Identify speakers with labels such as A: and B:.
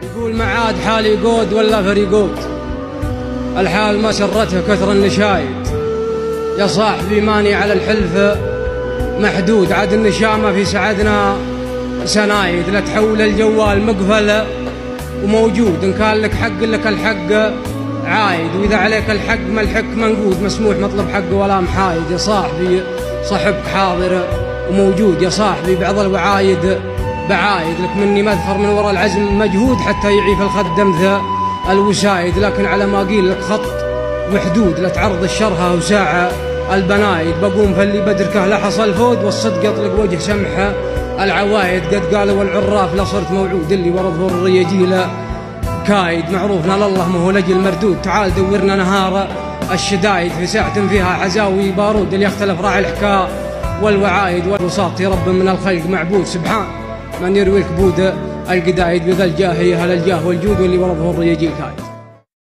A: يقول معاد حالي قود ولا فريقود، الحال ما سرته كثر النشايد. يا صاحبي ماني على الحلف محدود، عاد النشامة في سعدنا سنايد. لا تحول الجوال مقفل وموجود، إن كان لك حق لك الحق عايد، وإذا عليك الحق ما الحق منقود، مسموح مطلب حق ولا محايد. يا صاحبي صحبك حاضر وموجود، يا صاحبي بعض الوعايد بعايد. لك مني مذخر من وراء العزم مجهود، حتى يعيف الخد مثل الوسايد. لكن على ما قيل لك خط وحدود، لا تعرض الشرها وساعة البنايد. بقوم فاللي بدركه لا حصل فود، والصدق يطلق وجه سمحه العوايد. قد قالوا العراف لا صرت موعود، اللي ورا ظهر الرياجيل كايد. معروفنا لله ما هو لجل مردود، تعال دورنا نهار الشدايد. في ساعة فيها عزاوي بارود، اللي يختلف راعي الحكاء والوعايد. والوساط رب من الخلق معبود، سبحان من يروي الكبود القدايد. بذا الجاه هل الجاه والجود، واللي ورا ظهر الرياجيل كايد.